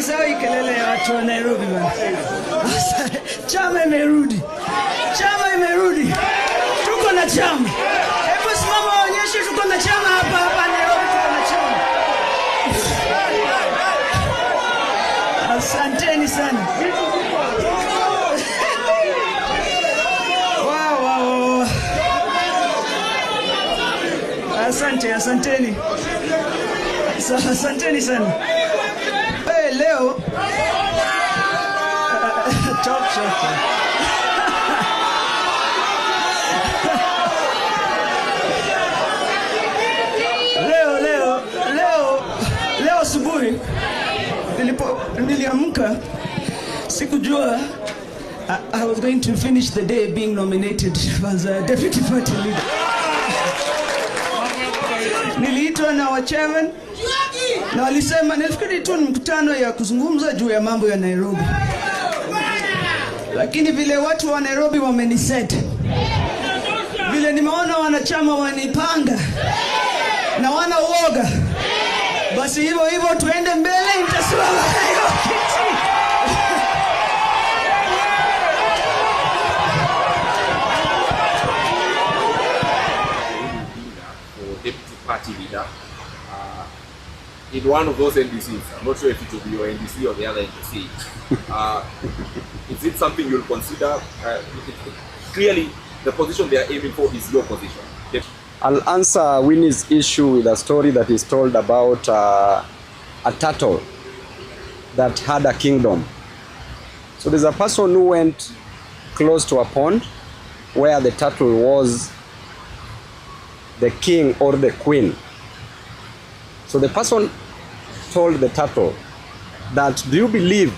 Msisahau kelele ya watu wa Nairobi bwana. Chama imerudi. Chama imerudi. Tuko na chama. Hebu simama waonyeshe tuko na chama hapa Nairobi, tuko na chama. Asanteni sana. Wow. Asanteni. Asanteni sana. Leo top shot. Leo asubuhi niliamka, sikujua I was going to finish the day being nominated as a deputy party leader. Niliitwa na wa chairman na walisema nilifikiri tu ni mkutano ya kuzungumza juu ya mambo ya Nairobi. Lakini vile watu wa Nairobi wameniset, vile nimeona wanachama wanipanga na wana uoga, basi hivyo tuende mbele, nitasimama hiyo kiti. Deputy party leader in one of those NDCs. I'm not sure if it will be your NDC or the other NDC. Is it something you'll consider? Clearly, the position they are aiming for is your position. I'll answer Winnie's issue with a story that is told about a turtle that had a kingdom. So there's a person who went close to a pond where the turtle was the king or the queen. So the person told the turtle that, do you believe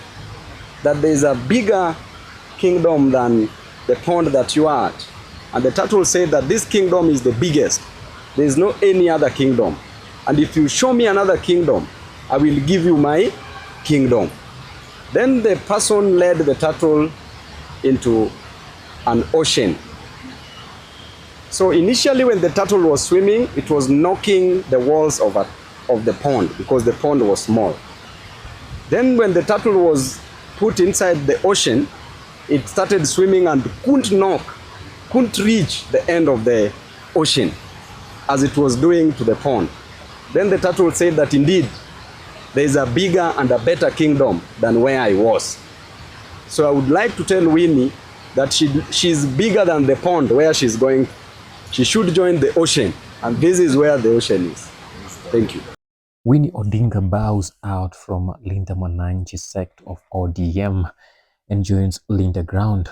that there is a bigger kingdom than the pond that you are at? And the turtle said that this kingdom is the biggest. There is no any other kingdom. And if you show me another kingdom, I will give you my kingdom. Then the person led the turtle into an ocean. So initially when the turtle was swimming, it was knocking the walls of the pond because the pond was small. Then when the turtle was put inside the ocean, it started swimming and couldn't reach the end of the ocean as it was doing to the pond. Then the turtle said that indeed there is a bigger and a better kingdom than where I was. So I would like to tell Winnie that she's bigger than the pond where she's going. She should join the ocean, and this is where the ocean is. Thank you. Winnie Odinga bows out from Linda Mwananchi's sect of ODM and joins Linda Ground,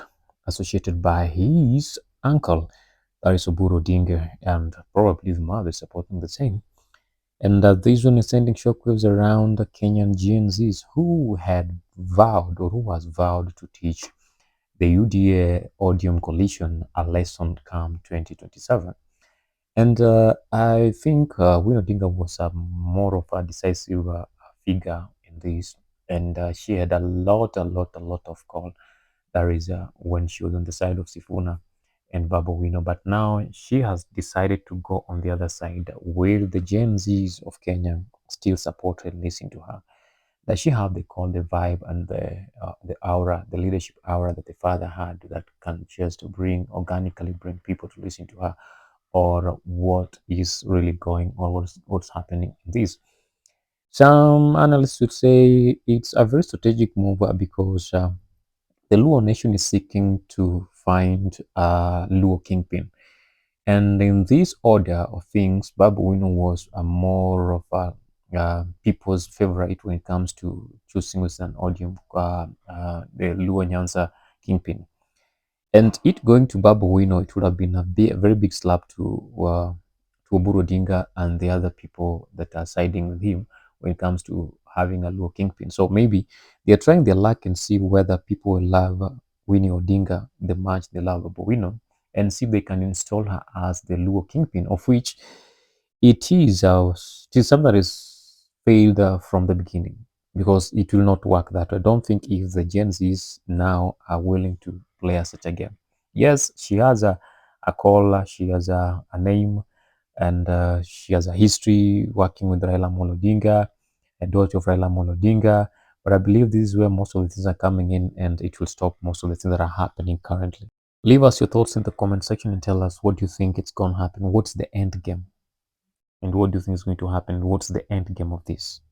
associated by his uncle, that is Oburu Odinga, and probably his mother supporting the same. And this one is sending shockwaves around the Kenyan GNZs who had vowed, or who was vowed to teach the UDA Odium coalition a lesson come 2027. And I think Winnie Odinga was more of a decisive figure in this, and she had a lot of call. That is when she was on the side of Sifuna and Babu Owino, but now she has decided to go on the other side, where the Gen Zs of Kenya still support and listen to her. That she have the call, the vibe, and the aura, the leadership aura that the father had, that can just organically bring people to listen to her, or what is really going on, what's happening in this. Some analysts would say it's a very strategic move because the Luo nation is seeking to find a Luo kingpin. And in this order of things, Babu Owino was a more of a people's favorite when it comes to choosing with an Odium, the Luo Nyanza kingpin. And it going to Babu Owino, it would have been a very big slap to Oburu Odinga and the other people that are siding with him when it comes to having a Luo kingpin. So maybe they're trying their luck and see whether people will love Winnie Odinga the much they love Babu Owino, and see if they can install her as the Luo kingpin, of which it is something that is failed from the beginning, because it will not work that way. I don't think if the Gen Zs now are willing to play such a game. Yes, she has a call, she has a name, and she has a history working with Raila Amolo Odinga, a daughter of Raila Amolo Odinga, But I believe this is where most of the things are coming in, and it will stop most of the things that are happening currently. Leave us your thoughts in the comment section and tell us what you think it's going to happen. What's the end game? And what do you think is going to happen? What's the end game of this?